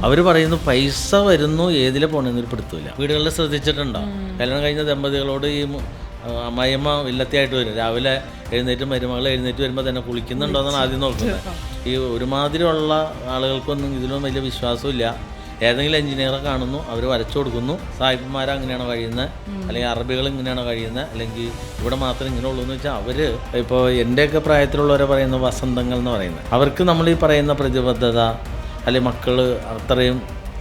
അവർ പറയുന്നു പൈസ വരുന്നു ഏതിലെ പോകണമെന്നൊരു പിടുത്തമില്ല. വീടുകളിൽ ശ്രദ്ധിച്ചിട്ടുണ്ടോ? കല്യാണം കഴിഞ്ഞ ദമ്പതികളോട് ഈ അമ്മായിയമ്മ വില്ലത്തിയായിട്ട് വരും. രാവിലെ എഴുന്നേറ്റ് മരുമകൾ എഴുന്നേറ്റ് വരുമ്പോൾ തന്നെ കുളിക്കുന്നുണ്ടോ എന്നാണ് ആദ്യം നോക്കുന്നത്. ഈ ഒരുമാതിരിയുള്ള ആളുകൾക്കൊന്നും ഇതിലൊന്നും വലിയ വിശ്വാസമില്ല. ഏതെങ്കിലും എഞ്ചിനീയറെ കാണുന്നു, അവർ വരച്ചു കൊടുക്കുന്നു. സാഹിബന്മാർ അങ്ങനെയാണ് കഴിയുന്നത്, അല്ലെങ്കിൽ അറബികൾ ഇങ്ങനെയാണ് കഴിയുന്നത്, അല്ലെങ്കിൽ ഇവിടെ മാത്രം ഇങ്ങനെ ഉള്ളൂ എന്ന് വെച്ചാൽ അവർ ഇപ്പോൾ എൻ്റെയൊക്കെ പ്രായത്തിലുള്ളവരെ പറയുന്ന വസന്തങ്ങൾ എന്ന് പറയുന്നത്, അവർക്ക് നമ്മൾ ഈ പറയുന്ന പ്രതിബദ്ധത അല്ലെങ്കിൽ മക്കൾ അത്രയും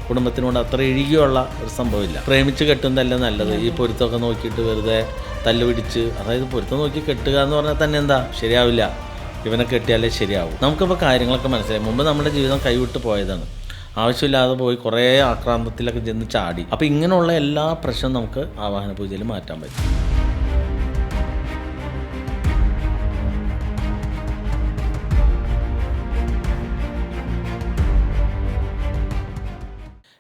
കുടുംബത്തിനോട് അത്ര ഇഴുകിയുള്ള ഒരു സംഭവമില്ല. പ്രേമിച്ച് കെട്ടുന്നതല്ല നല്ലത്. ഈ പൊരുത്തമൊക്കെ നോക്കിയിട്ട് വെറുതെ തല്ലുപിടിച്ച്, അതായത് പൊരുത്തം നോക്കി കെട്ടുക എന്ന് പറഞ്ഞാൽ തന്നെ എന്താ ശരിയാവില്ല, ഇവനെ കെട്ടിയാലേ ശരിയാവും. നമുക്കിപ്പോൾ കാര്യങ്ങളൊക്കെ മനസ്സിലായി. മുമ്പ് നമ്മുടെ ജീവിതം കൈവിട്ട് പോയതാണ്. ആവശ്യമില്ലാതെ പോയി കുറേ ആക്രാന്തത്തിലൊക്കെ ചെന്ന് ചാടി. അപ്പോൾ ഇങ്ങനെയുള്ള എല്ലാ പ്രശ്നവും നമുക്ക് ആവാഹന പൂജയിൽ മാറ്റാൻ പറ്റും.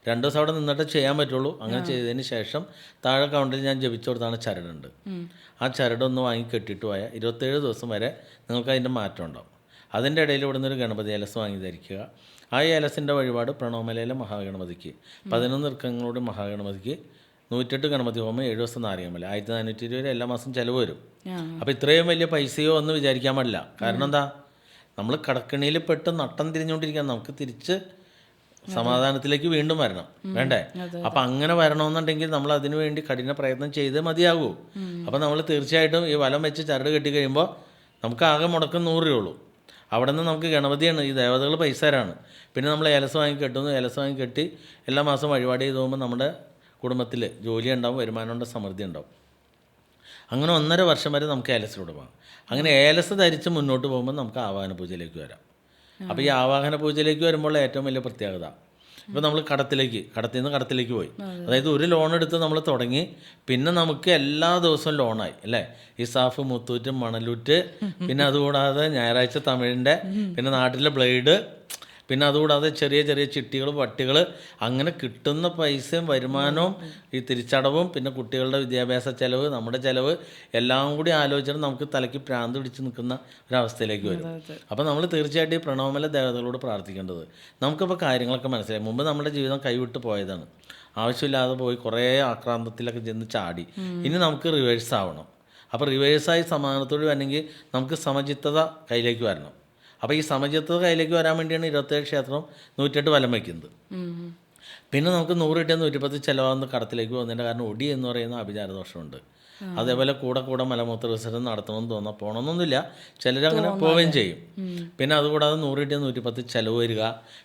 രണ്ടു ദിവസം അവിടെ നിന്നിട്ട് ചെയ്യാൻ പറ്റുള്ളൂ. അങ്ങനെ ചെയ്തതിന് ശേഷം താഴെ കൗണ്ടിൽ ഞാൻ ജപിച്ചു കൊടുത്താണ് ചരടുണ്ട്. ആ ചരടൊന്ന് വാങ്ങി കെട്ടിയിട്ട് പോയാൽ 27 ദിവസം വരെ നിങ്ങൾക്ക് അതിൻ്റെ മാറ്റം ഉണ്ടാവും. അതിൻ്റെ ഇടയിൽ ഇവിടെ നിന്നൊരു ഗണപതി ഏലസ് വാങ്ങി ധരിക്കുക. ആ ഏലസിൻ്റെ വഴിപാട് പ്രണവമലയിലെ മഹാഗണപതിക്ക് 11 ഇർക്കങ്ങളോട് മഹാഗണപതിക്ക് 108 ഗണപതി ഹോമം 7 ദിവസം നാരികമല 1420 എല്ലാ മാസം ചിലവ് വരും. അപ്പോൾ ഇത്രയും വലിയ പൈസയോ എന്ന് വിചാരിക്കാൻ പാടില്ല. കാരണം എന്താ, നമ്മൾ കടക്കണിയിൽ പെട്ട് നട്ടം തിരിഞ്ഞുകൊണ്ടിരിക്കുക. നമുക്ക് തിരിച്ച് സമാധാനത്തിലേക്ക് വീണ്ടും വരണം, വേണ്ടേ? അപ്പം അങ്ങനെ വരണമെന്നുണ്ടെങ്കിൽ നമ്മൾ അതിനു വേണ്ടി കഠിന പ്രയത്നം ചെയ്തേ മതിയാകൂ. അപ്പം നമ്മൾ തീർച്ചയായിട്ടും ഈ വലം വെച്ച് ചരട് കെട്ടി കഴിയുമ്പോൾ നമുക്ക് ആകെ മുടക്കം 100 രൂപയുള്ളൂ. അവിടെ നിന്ന് നമുക്ക് ഗണപതിയാണ്, ഈ ദേവതകൾ പൈസ തരാണ്. പിന്നെ നമ്മൾ ഏലസ് വാങ്ങി കെട്ടുന്നു. ഏലസ് വാങ്ങി കെട്ടി എല്ലാ മാസം വഴിപാട് ചെയ്ത് പോകുമ്പോൾ നമ്മുടെ കുടുംബത്തിൽ ജോലി ഉണ്ടാവും, വരുമാനമുണ്ട്, സമൃദ്ധി ഉണ്ടാവും. അങ്ങനെ 1.5 വർഷം വരെ നമുക്ക് ഏലസിലൂടെ പോകാം. അങ്ങനെ ഏലസ് ധരിച്ച് മുന്നോട്ട് പോകുമ്പോൾ നമുക്ക് ആവാഹന പൂജയിലേക്ക് വരാം. അപ്പോൾ ഈ ആവാഹന പൂജയിലേക്ക് വരുമ്പോൾ ഏറ്റവും വലിയ പ്രത്യേകത, ഇപ്പോൾ നമ്മൾ കടത്തിൽ നിന്ന് കടത്തിലേക്ക് പോയി. അതായത് ഒരു ലോൺ എടുത്ത് നമ്മൾ തുടങ്ങി, പിന്നെ നമുക്ക് എല്ലാ ദിവസവും ലോണായി അല്ലേ? ഇസാഫ്, മുത്തൂറ്റ്, മണലൂറ്റ്, പിന്നെ അതുകൂടാതെ ഞായറാഴ്ച തമിഴിൻ്റെ, പിന്നെ നാട്ടിലെ ബ്ലേഡ്, പിന്നെ അതുകൂടാതെ ചെറിയ ചെറിയ ചിട്ടികൾ, പട്ടികൾ, അങ്ങനെ കിട്ടുന്ന പൈസയും വരുമാനവും ഈ തിരിച്ചടവും പിന്നെ കുട്ടികളുടെ വിദ്യാഭ്യാസ ചിലവ്, നമ്മുടെ ചിലവ് എല്ലാം കൂടി ആലോചിച്ചിട്ട് നമുക്ക് തലയ്ക്ക് പ്രാന്ത് പിടിച്ച് നിൽക്കുന്ന ഒരവസ്ഥയിലേക്ക് വരും. അപ്പോൾ നമ്മൾ തീർച്ചയായിട്ടും ഈ പ്രണവമല ദേവതകളോട് പ്രാർത്ഥിക്കേണ്ടത്. നമുക്കിപ്പോൾ കാര്യങ്ങളൊക്കെ മനസ്സിലായി. മുമ്പ് നമ്മുടെ ജീവിതം കൈവിട്ട് പോയതാണ്. ആവശ്യമില്ലാതെ പോയി കുറേ ആക്രാന്തത്തിലൊക്കെ ചെന്ന് ചാടി. ഇനി നമുക്ക് റിവേഴ്സ് ആവണം. അപ്പോൾ റിവേഴ്സായി സമാധാനത്തോട് വരണമെങ്കിൽ നമുക്ക് സമചിത്തത കയ്യിലേക്ക് വരണം. അപ്പോൾ ഈ സമചിത്തത കയ്യിലേക്ക് വരാൻ വേണ്ടിയാണ് 27 ക്ഷേത്രം 108 വലം വയ്ക്കുന്നത്. പിന്നെ നമുക്ക് 100 കിട്ടിയ 110 ചിലവാകുന്ന കടത്തിലേക്ക് പോകുന്നതിൻ്റെ കാരണം ഒടി എന്ന് പറയുന്ന അഭിചാരദോഷമുണ്ട്. അതേപോലെ കൂടെ മലമൂത്ര വിസർജനം നടത്തണമെന്ന് പോകണമെന്നൊന്നുമില്ല, ചിലരങ്ങനെ പോവുകയും ചെയ്യും. പിന്നെ അതുകൂടാതെ 100 കിട്ടിയ 110 ചിലവ് വരിക.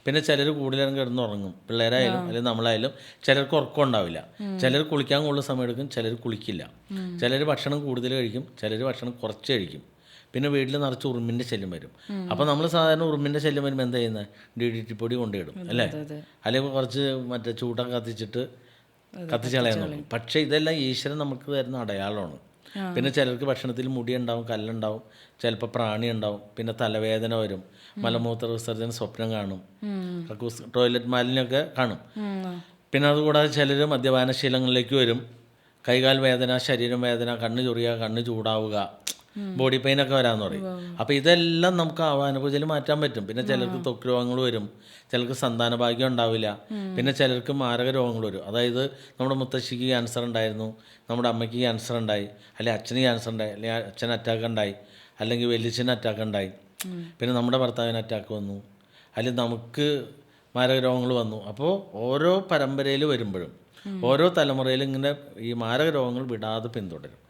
പിന്നെ ചിലർ കൂടുതലും കിടന്നുറങ്ങും, പിള്ളേരായാലും അല്ലെങ്കിൽ നമ്മളായാലും. ചിലർക്ക് ഉറക്കം ഉണ്ടാവില്ല. ചിലർ കുളിക്കാൻ കൂടുതൽ സമയം എടുക്കും, ചിലർ കുളിക്കില്ല. ചിലർ ഭക്ഷണം കൂടുതൽ കഴിക്കും, ചിലർ ഭക്ഷണം കുറച്ച് കഴിക്കും. പിന്നെ വീട്ടിൽ നിറച്ച് ഉറുമ്പിൻ്റെ ശല്യം വരും. അപ്പോൾ നമ്മൾ സാധാരണ ഉറുമ്പിൻ്റെ ശല്യം വരുമ്പോൾ എന്താ ചെയ്യുന്നത്? DDT പൊടി കൊണ്ടിടും അല്ലേ? അല്ലെങ്കിൽ കുറച്ച് മറ്റേ ചൂട്ടം കത്തിച്ചിട്ട് കത്തിച്ച് കളയാൻ നോക്കും. പക്ഷേ ഇതെല്ലാം ഈശ്വരൻ നമുക്ക് തരുന്ന അടയാളമാണ്. പിന്നെ ചിലർക്ക് ഭക്ഷണത്തിൽ മുടി ഉണ്ടാവും, കല്ലുണ്ടാവും, ചിലപ്പോൾ പ്രാണി ഉണ്ടാവും, പിന്നെ തലവേദന വരും, മലമൂത്ര വിസർജന സ്വപ്നം കാണും, ടോയ്ലറ്റ് മാലിന്യമൊക്കെ കാണും. പിന്നെ അതുകൂടാതെ ചിലർ മദ്യപാനശീലങ്ങളിലേക്ക് വരും, കൈകാൽ വേദന, ശരീരം വേദന, കണ്ണ് ചൊറിയുക, കണ്ണ് ചൂടാവുക, ബോഡി പെയിനൊക്കെ വരാമെന്ന് പറയും. അപ്പോൾ ഇതെല്ലാം നമുക്ക് ആവാഹന പൂജയിൽ മാറ്റാൻ പറ്റും. പിന്നെ ചിലർക്ക് ത്വക്ക് രോഗങ്ങൾ വരും, ചിലർക്ക് സന്താന ഭാഗ്യം ഉണ്ടാവില്ല, പിന്നെ ചിലർക്ക് മാരക രോഗങ്ങൾ വരും. അതായത് നമ്മുടെ മുത്തശ്ശിക്ക് ക്യാൻസർ ഉണ്ടായിരുന്നു, നമ്മുടെ അമ്മയ്ക്ക് ക്യാൻസർ ഉണ്ടായി, അല്ലെങ്കിൽ അച്ഛന് ക്യാൻസർ ഉണ്ടായി, അല്ലെങ്കിൽ അച്ഛന് അറ്റാക്ക് ഉണ്ടായി, അല്ലെങ്കിൽ വലിയച്ഛന് അറ്റാക്ക് ഉണ്ടായി, പിന്നെ നമ്മുടെ ഭർത്താവിന് അറ്റാക്ക് വന്നു, അല്ലെങ്കിൽ നമുക്ക് മാരക രോഗങ്ങൾ വന്നു. അപ്പോൾ ഓരോ പരമ്പരയിൽ വരുമ്പോഴും ഓരോ തലമുറയിലും ഇങ്ങനെ ഈ മാരക രോഗങ്ങൾ വിടാതെ പിന്തുടരും.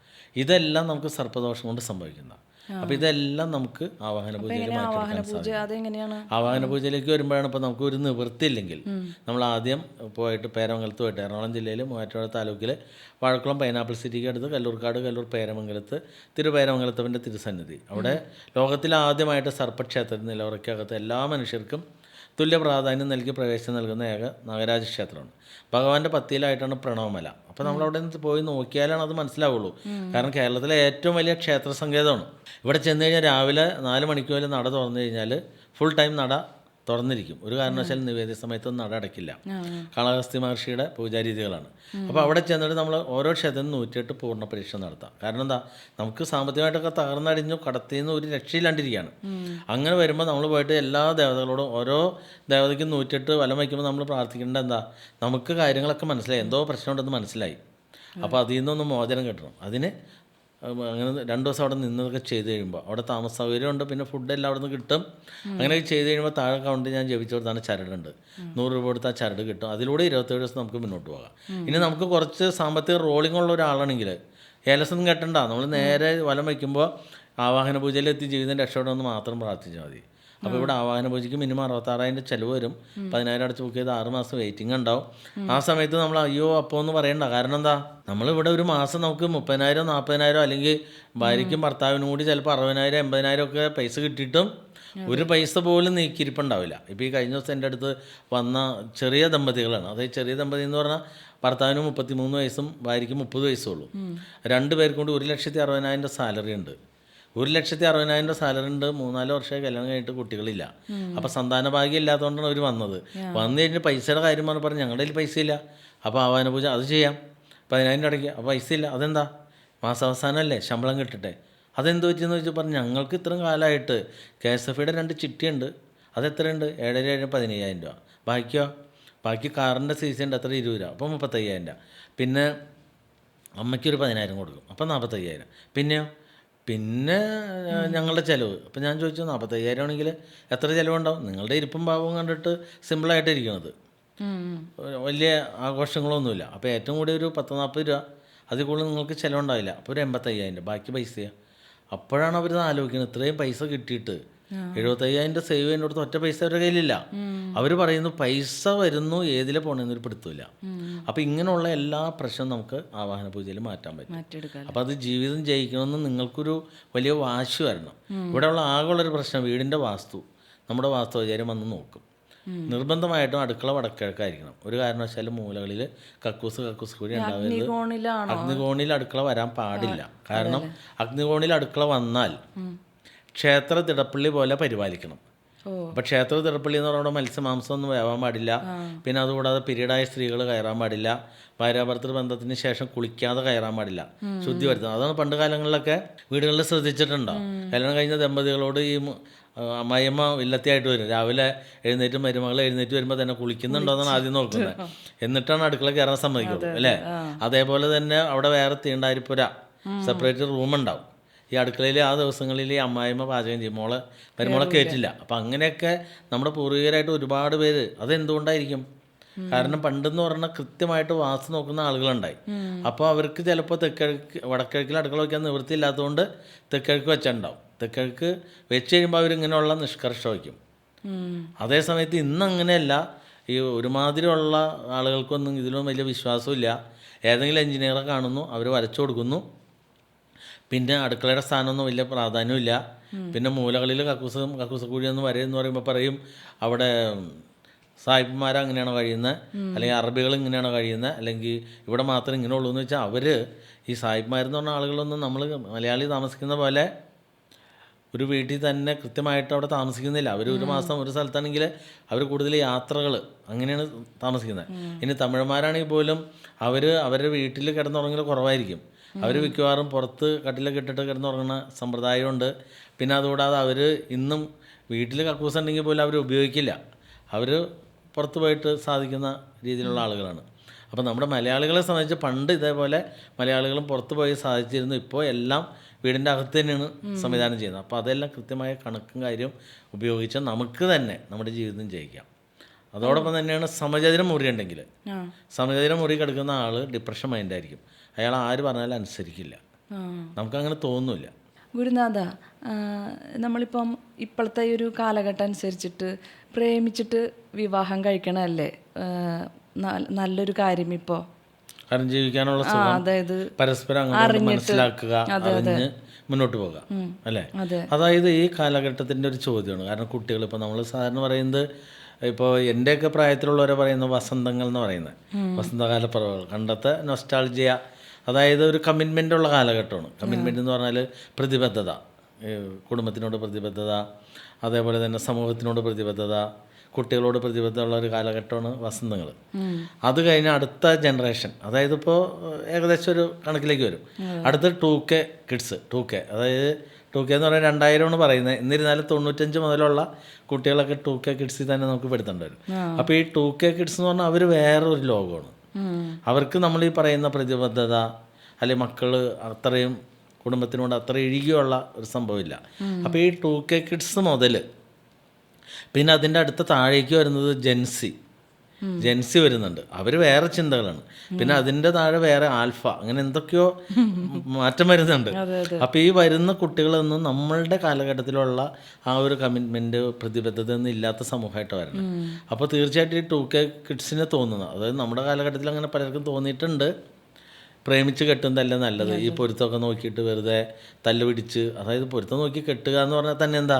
ഇതെല്ലാം നമുക്ക് സർപ്പദോഷം കൊണ്ട് സംഭവിക്കുന്ന. അപ്പോൾ ഇതെല്ലാം നമുക്ക് ആവാഹന പൂജയിൽ മാറ്റിയെടുക്കാൻ സാധിക്കും. ആവാഹന പൂജയിലേക്ക് വരുമ്പോഴാണ് ഇപ്പോൾ നമുക്ക് ഒരു നിവൃത്തിയില്ലെങ്കിൽ നമ്മൾ ആദ്യം പോയിട്ട് പേരമംഗലത്ത് പോയിട്ട്, എറണാകുളം ജില്ലയിൽ മൂവാറ്റുപുഴ താലൂക്കിൽ വാഴക്കുളം പൈനാപ്പിൾ സിറ്റിക്ക് അടുത്ത് കല്ലൂർക്കാട്, കല്ലൂർ പേരമംഗലത്ത് തിരുപേരമംഗലത്തവൻ്റെ തിരുസന്നിധി, അവിടെ ലോകത്തിൽ ആദ്യമായിട്ട് സർപ്പക്ഷേത്രത്തിൽ നിലവറയ്ക്കകത്ത് എല്ലാ മനുഷ്യർക്കും തുല്യ പ്രാധാന്യം നൽകി പ്രവേശനം നൽകുന്ന ഏക നാഗരാജ ക്ഷേത്രമാണ്. ഭഗവാന്റെ പത്തിയിലായിട്ടാണ് പ്രണവമല. അപ്പോൾ നമ്മളവിടെ നിന്ന് പോയി നോക്കിയാലാണ് അത് മനസ്സിലാവുള്ളൂ. കാരണം കേരളത്തിലെ ഏറ്റവും വലിയ ക്ഷേത്ര സങ്കേതമാണ്. ഇവിടെ ചെന്ന് കഴിഞ്ഞാൽ രാവിലെ 4 മണിക്ക് മുതൽ നട തുറന്നു കഴിഞ്ഞാൽ ഫുൾ ടൈം നട തുറന്നിരിക്കും. ഒരു കാരണവശാലും നിവേദ്യ സമയത്തൊന്നും നട അടയ്ക്കില്ല. കാളഹസ്തി മഹർഷിയുടെ പൂജാരീതികളാണ്. അപ്പോൾ അവിടെ ചെന്നിട്ട് നമ്മൾ ഓരോ ക്ഷേത്രത്തിൽ 108 പൂർണ്ണ പരീക്ഷ നടത്താം. കാരണം എന്താ, നമുക്ക് സാമ്പത്തികമായിട്ടൊക്കെ തകർന്നടിഞ്ഞു കടത്തിൽ നിന്ന് ഒരു രക്ഷയില്ലാണ്ടിരിക്കുകയാണ്. അങ്ങനെ വരുമ്പോൾ നമ്മൾ പോയിട്ട് എല്ലാ ദേവതകളോടും ഓരോ ദേവതയ്ക്കും 108 വലം വയ്ക്കുമ്പോൾ നമ്മൾ പ്രാർത്ഥിക്കേണ്ടത് എന്താ, നമുക്ക് കാര്യങ്ങളൊക്കെ മനസ്സിലായി, എന്തോ പ്രശ്നമുണ്ടെന്ന് മനസ്സിലായി. അപ്പോൾ അതിൽ നിന്നൊന്ന് മോചനം കിട്ടണം. അതിന് അങ്ങനെ 2 ദിവസം അവിടെ നിന്നതൊക്കെ ചെയ്ത് കഴിയുമ്പോൾ അവിടെ താമസ സൗകര്യമുണ്ട്, പിന്നെ ഫുഡെല്ലാം അവിടെ നിന്ന് കിട്ടും. അങ്ങനെയൊക്കെ ചെയ്ത് കഴിയുമ്പോൾ താഴെ കൗണ്ട് ഞാൻ ജപിച്ചു കൊടുത്താണ് ചരടുണ്ട്. 100 രൂപ കൊടുത്താൽ ചരട് കിട്ടും. അതിലൂടെ 27 ദിവസം നമുക്ക് മുന്നോട്ട് പോകാം. ഇനി നമുക്ക് കുറച്ച് സാമ്പത്തിക റോളിംഗ് ഉള്ള ഒരാളാണെങ്കിൽ ഏലസൊന്നും കെട്ടണ്ട, നമ്മൾ നേരെ വലം വയ്ക്കുമ്പോൾ ആവാഹന പൂജയിലെത്തി ജീവിതം രക്ഷപ്പെടണമെന്ന് മാത്രം പ്രാർത്ഥിച്ചാൽ മതി. അപ്പോൾ ഇവിടെ ആവാഹന പൂജയ്ക്ക് മിനിമം 66,000 ചിലവ് വരും. 10,000 അടച്ച് ബുക്ക് ചെയ്ത് 6 മാസം വെയിറ്റിംഗ് ഉണ്ടാവും. ആ സമയത്ത് നമ്മൾ അയ്യോ അപ്പോൾ എന്ന് പറയണ്ട. കാരണം എന്താ, നമ്മളിവിടെ ഒരു മാസം നമുക്ക് 30,000 40,000 അല്ലെങ്കിൽ ഭാര്യയ്ക്കും ഭർത്താവിനും കൂടി ചിലപ്പോൾ 60,000 80,000 ഒക്കെ പൈസ കിട്ടിയിട്ടും ഒരു പൈസ പോലും നീക്കിയിരിപ്പുണ്ടാവില്ല. ഇപ്പോൾ ഈ കഴിഞ്ഞ ദിവസം എൻ്റെ അടുത്ത് വന്ന ചെറിയ ദമ്പതികളാണ്. അതായത് ചെറിയ ദമ്പതി എന്ന് പറഞ്ഞാൽ ഭർത്താവിന് 33 വയസ്സും ഭാര്യയ്ക്ക് 30 വയസ്സുള്ളൂ. 2 പേർക്കും കൂടി 1,60,000 സാലറി ഉണ്ട്. 1,60,000 സാലറി ഉണ്ട്. 3-4 വർഷമായി കല്യാണം കഴിഞ്ഞിട്ട് കുട്ടികളില്ല. അപ്പോൾ സന്താന ഭാഗ്യം ഇല്ലാത്തതുകൊണ്ടാണ് അവർ വന്നത്. വന്നു കഴിഞ്ഞ് പൈസയുടെ കാര്യം പറഞ്ഞു ഞങ്ങളുടെ കയ്യിൽ പൈസ ഇല്ല. അപ്പോൾ ആവാഹന പൂജ അത് ചെയ്യാം, 10,000 അടയ്ക്കുക. അപ്പോൾ പൈസ ഇല്ല. അതെന്താ, മാസാവസാനമല്ലേ ശമ്പളം കിട്ടട്ടെ. അതെന്ത് പറ്റിയെന്ന് ചോദിച്ചാൽ പറഞ്ഞു ഞങ്ങൾക്ക് ഇത്രയും കാലമായിട്ട് KSFയുടെ 2 ചിട്ടിയുണ്ട്. അതെത്രയുണ്ട്, 7,000 15,000 രൂപ. ബാക്കി കാറിൻ്റെ CC ഉണ്ട്, എത്ര 20 രൂപ, അപ്പോൾ 35,000 രൂപ. പിന്നെ അമ്മയ്ക്കൊരു 10,000 കൊടുക്കും, അപ്പോൾ 45,000. പിന്നെ ഞങ്ങളുടെ ചിലവ്. അപ്പോൾ ഞാൻ ചോദിച്ചു 45,000 ആണെങ്കിൽ എത്ര ചിലവുണ്ടാവും? നിങ്ങളുടെ ഇരിപ്പും ഭാവവും കണ്ടിട്ട് സിമ്പിളായിട്ട് ഇരിക്കുന്നത്, വലിയ ആഘോഷങ്ങളൊന്നുമില്ല. അപ്പോൾ ഏറ്റവും കൂടി ഒരു 10-40 രൂപ, അതിൽ കൂടുതൽ നിങ്ങൾക്ക് ചിലവുണ്ടാവില്ല. അപ്പോൾ ഒരു 85,000, ബാക്കി പൈസയാണ്. അപ്പോഴാണ് അവർ ആലോചിക്കുന്നത് ഇത്രയും പൈസ കിട്ടിയിട്ട് 75,000 സേവ് ചെയ്യുന്നിടത്ത് ഒറ്റ പൈസ അവരുടെ കയ്യിലില്ല. അവർ പറയുന്നു പൈസ വരുന്നു, ഏതിലെ പോകണമെന്നൊരു പിടുത്തമില്ല. അപ്പോൾ ഇങ്ങനെയുള്ള എല്ലാ പ്രശ്നവും നമുക്ക് ആവാഹന പൂജയിൽ മാറ്റാൻ പറ്റും. അപ്പോൾ അത് ജീവിതം ജയിക്കണമെന്ന് നിങ്ങൾക്കൊരു വലിയ വാശി വരണം. ഇവിടെയുള്ള ആകെയുള്ളൊരു പ്രശ്നം വീടിൻ്റെ വാസ്തു. നമ്മുടെ വാസ്തുവിചാരം വന്ന് നോക്കും. നിർബന്ധമായിട്ടും അടുക്കള വടക്കിഴക്കായിരിക്കണം. ഒരു കാരണവശാലും മൂലകളിൽ കക്കൂസ് കൂടി ഉണ്ടാവരുത്. അഗ്നികോണിൽ അടുക്കള വരാൻ പാടില്ല. കാരണം അഗ്നികോണിൽ അടുക്കള വന്നാൽ ക്ഷേത്ര തിടപ്പള്ളി പോലെ പരിപാലിക്കണം. അപ്പോൾ ക്ഷേത്ര തിടപ്പള്ളി എന്ന് പറയുമ്പോൾ മത്സ്യമാംസം ഒന്നും വേവാൻ പാടില്ല. പിന്നെ അതുകൂടാതെ പിരീഡായ സ്ത്രീകൾ കയറാൻ പാടില്ല. ഭാര്യാഭർത്തൃ ബന്ധത്തിന് ശേഷം കുളിക്കാതെ കയറാൻ പാടില്ല, ശുദ്ധി വരുത്തുന്നത്. അതാണ് പണ്ട് കാലങ്ങളിലൊക്കെ വീടുകളിൽ ശ്രദ്ധിച്ചിട്ടുണ്ടാവും. കല്യാണം കഴിഞ്ഞ ദമ്പതികളോട് ഈ അമ്മായിയമ്മ വില്ലത്തിയായിട്ട് വരും. രാവിലെ എഴുന്നേറ്റ് മരുമകൾ എഴുന്നേറ്റ് വരുമ്പോൾ തന്നെ കുളിക്കുന്നുണ്ടോ എന്നാണ് ആദ്യം നോക്കുന്നത്. എന്നിട്ടാണ് അടുക്കള കയറാൻ സമ്മതിക്കുള്ളൂ, അല്ലേ? അതേപോലെ തന്നെ അവിടെ വേറെ തീണ്ടാരിപ്പുര സെപ്പറേറ്റ് റൂമുണ്ടാവും. ഈ അടുക്കളയിൽ ആ ദിവസങ്ങളിൽ ഈ അമ്മായിമ്മ പാചകം ചെയ്യും, മരുമോളെ കയറ്റില്ല. അപ്പം അങ്ങനെയൊക്കെ നമ്മുടെ പൂർവികരായിട്ട് ഒരുപാട് പേര്, അതെന്തുകൊണ്ടായിരിക്കും? കാരണം പണ്ടെന്ന് പറഞ്ഞാൽ കൃത്യമായിട്ട് വാസ്തു നോക്കുന്ന ആളുകളുണ്ടായി. അപ്പോൾ അവർക്ക് ചിലപ്പോൾ വടക്കിഴക്കിൽ അടുക്കള വയ്ക്കാൻ നിവൃത്തിയില്ലാത്തതുകൊണ്ട് തെക്കിഴക്ക് വെച്ചിട്ടുണ്ടാവും. തെക്കിഴക്ക് വെച്ച് കഴിയുമ്പോൾ അവരിങ്ങനെയുള്ള നിഷ്കർഷം വയ്ക്കും. അതേസമയത്ത് ഇന്ന് അങ്ങനെയല്ല. ഈ ഒരുമാതിരിയുള്ള ആളുകൾക്കൊന്നും ഇതിലൊന്നും വലിയ വിശ്വാസമില്ല. ഏതെങ്കിലും എഞ്ചിനീയറെ കാണുന്നു, അവർ വരച്ചു കൊടുക്കുന്നു. പിന്നെ അടുക്കളയുടെ സ്ഥാനമൊന്നും വലിയ പ്രാധാന്യമില്ല. പിന്നെ മൂലകളിൽ കക്കൂസക്കുഴിയൊന്നും വരെയെന്ന് പറയുമ്പോൾ പറയും അവിടെ സായിപ്പന്മാർ അങ്ങനെയാണോ കഴിയുന്നത്, അല്ലെങ്കിൽ അറബികൾ ഇങ്ങനെയാണോ കഴിയുന്നത്, അല്ലെങ്കിൽ ഇവിടെ മാത്രം ഇങ്ങനെ ഉള്ളൂ എന്ന് വെച്ചാൽ അവർ ഈ സായിപ്പന്മാരെന്ന് പറഞ്ഞ ആളുകളൊന്നും നമ്മൾ മലയാളി താമസിക്കുന്ന പോലെ ഒരു വീട്ടിൽ തന്നെ കൃത്യമായിട്ട് അവിടെ താമസിക്കുന്നില്ല. അവർ ഒരു മാസം ഒരു സ്ഥലത്താണെങ്കിൽ അവർ കൂടുതൽ യാത്രകൾ അങ്ങനെയാണ് താമസിക്കുന്നത്. ഇനി തമിഴന്മാരാണെങ്കിൽ പോലും അവരുടെ വീട്ടിൽ കിടന്നുറങ്ങൽ കുറവായിരിക്കും. അവർ മിക്കവാറും പുറത്ത് കട്ടിലൊക്കെ ഇട്ടിട്ട് കിടന്നുറങ്ങുന്ന സമ്പ്രദായമുണ്ട്. പിന്നെ അതുകൂടാതെ അവർ ഇന്നും വീട്ടിൽ കക്കൂസ് ഉണ്ടെങ്കിൽ പോലും അവർ ഉപയോഗിക്കില്ല. അവർ പുറത്ത് പോയിട്ട് സാധിക്കുന്ന രീതിയിലുള്ള ആളുകളാണ്. അപ്പോൾ നമ്മുടെ മലയാളികളെ സംബന്ധിച്ച് പണ്ട് ഇതേപോലെ മലയാളികളും പുറത്ത് പോയി സാധിച്ചിരുന്നു. ഇപ്പോൾ എല്ലാം വീടിൻ്റെ അകത്ത് തന്നെയാണ് സംവിധാനം ചെയ്യുന്നത്. അപ്പോൾ അതെല്ലാം കൃത്യമായ കണക്കും കാര്യം ഉപയോഗിച്ച് നമുക്ക് തന്നെ നമ്മുടെ ജീവിതം ജയിക്കാം. അതോടൊപ്പം തന്നെയാണ് സമചതുര മുറി ഉണ്ടെങ്കിൽ, സമചതുര മുറി കിടക്കുന്ന ആൾ ഡിപ്രഷൻ മൈൻഡായിരിക്കും. അയാൾ ആര് പറഞ്ഞാലും അനുസരിക്കില്ല. നമുക്കങ്ങനെ തോന്നില്ല. ഗുരുനാഥ, നമ്മളിപ്പം ഇപ്പോഴത്തെ ഒരു കാലഘട്ടം അനുസരിച്ചിട്ട് പ്രേമിച്ചിട്ട് വിവാഹം കഴിക്കണമല്ലേ നല്ലൊരു കാര്യം. ഇപ്പോൾ കാരണം ജീവിക്കാനുള്ള സുഖം, അതായത് പരസ്പരം അങ്ങോട്ട് മനസ്സിലാക്കുക, അറിഞ്ഞ് മുന്നോട്ട് പോകാം, അല്ലേ? അതായത് ഈ കാലഘട്ടത്തിൻ്റെ ഒരു ചോദ്യമാണ്. കാരണം കുട്ടികൾ ഇപ്പോൾ നമ്മൾ സാധാരണ പറയുന്നത്, ഇപ്പോൾ എൻ്റെയൊക്കെ പ്രായത്തിലുള്ളവരെ പറയുന്ന വസന്തങ്ങൾ എന്ന് പറയുന്നത്, വസന്തകാല പറവുകൾ, കണ്ടത്തെ നൊസ്റ്റാൾജിയ, അതായത് ഒരു കമ്മിറ്റ്മെൻ്റ് ഉള്ള കാലഘട്ടമാണ്. കമ്മിറ്റ്മെൻ്റ് എന്ന് പറഞ്ഞാൽ പ്രതിബദ്ധത, കുടുംബത്തിനോട് പ്രതിബദ്ധത, അതേപോലെ തന്നെ സമൂഹത്തിനോട് പ്രതിബദ്ധത, കുട്ടികളോട് പ്രതിബദ്ധത ഉള്ള ഒരു കാലഘട്ടമാണ് വസന്തങ്ങൾ. അത് കഴിഞ്ഞ് അടുത്ത ജനറേഷൻ, അതായത് ഇപ്പോൾ ഏകദേശം ഒരു കണക്കിലേക്ക് വരും. അടുത്ത 2K കിഡ്സ്, 2K അതായത് 2K എന്ന് പറഞ്ഞാൽ 2000 പറയുന്നത്. എന്നിരുന്നാലും 95 മുതലുള്ള കുട്ടികളൊക്കെ 2K കിഡ്സിൽ തന്നെ നമുക്ക് പെടുത്തേണ്ടി വരും. അപ്പോൾ ഈ 2K കിഡ്സ് എന്ന് പറഞ്ഞാൽ അവർ വേറൊരു ലോകമാണ്. അവർക്ക് നമ്മൾ ഈ പറയുന്ന പ്രതിബദ്ധത അല്ലെങ്കിൽ മക്കൾ അത്രയും കുടുംബത്തിനോട് അത്ര ഇഴുകിയുള്ള ഒരു സംഭവമില്ല. അപ്പോൾ ഈ 2K കിഡ്സ് മുതൽ പിന്നെ അതിൻ്റെ അടുത്ത താഴേക്ക് വരുന്നത് ജെൻസി വരുന്നുണ്ട്. അവർ വേറെ ചിന്തകളാണ്. പിന്നെ അതിൻ്റെ താഴെ വേറെ ആൽഫ, അങ്ങനെ എന്തൊക്കെയോ മാറ്റം വരുന്നുണ്ട്. അപ്പോൾ ഈ വരുന്ന കുട്ടികളൊന്നും നമ്മളുടെ കാലഘട്ടത്തിലുള്ള ആ ഒരു കമ്മിറ്റ്മെൻറ്റ്, പ്രതിബദ്ധത ഒന്നും ഇല്ലാത്ത സമൂഹമായിട്ട് വരണം. അപ്പോൾ തീർച്ചയായിട്ടും ഈ 2K കിഡ്സിനെ തോന്നുന്നത്, അതായത് നമ്മുടെ കാലഘട്ടത്തിൽ അങ്ങനെ പലർക്കും തോന്നിയിട്ടുണ്ട്, പ്രേമിച്ച് കെട്ടുന്നതല്ല നല്ലത്, ഈ പൊരുത്തമൊക്കെ നോക്കിയിട്ട് വെറുതെ തല്ല് പിടിച്ച്, അതായത് പൊരുത്തം നോക്കി കെട്ടുക എന്ന് പറഞ്ഞാൽ തന്നെ എന്താ,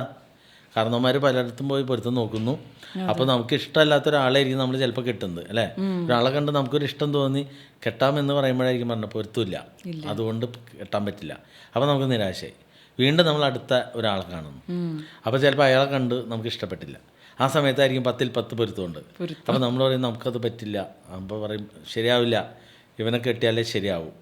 കാരണവന്മാർ പലയിടത്തും പോയി പൊരുത്തം നോക്കുന്നു. അപ്പോൾ നമുക്ക് ഇഷ്ടമല്ലാത്ത ഒരാളായിരിക്കും നമ്മൾ ചിലപ്പോൾ കെട്ടുന്നത്, അല്ലേ? ഒരാളെ കണ്ട് നമുക്കൊരു ഇഷ്ടം തോന്നി കെട്ടാമെന്ന് പറയുമ്പോഴായിരിക്കും പറഞ്ഞ പൊരുത്തമില്ല, അതുകൊണ്ട് കെട്ടാൻ പറ്റില്ല. അപ്പോൾ നമുക്ക് നിരാശയായി. വീണ്ടും നമ്മൾ അടുത്ത ഒരാളെ കാണുന്നു. അപ്പോൾ ചിലപ്പോൾ അയാളെ കണ്ട് നമുക്ക് ഇഷ്ടപ്പെട്ടില്ല. ആ സമയത്തായിരിക്കും 10ൽ 10 പൊരുത്തമുണ്ട്. അപ്പോൾ നമ്മൾ പറയും നമുക്കത് പറ്റില്ല. അപ്പോൾ പറയും ശരിയാവില്ല, ഇവനെ കെട്ടിയാലേ ശരിയാവും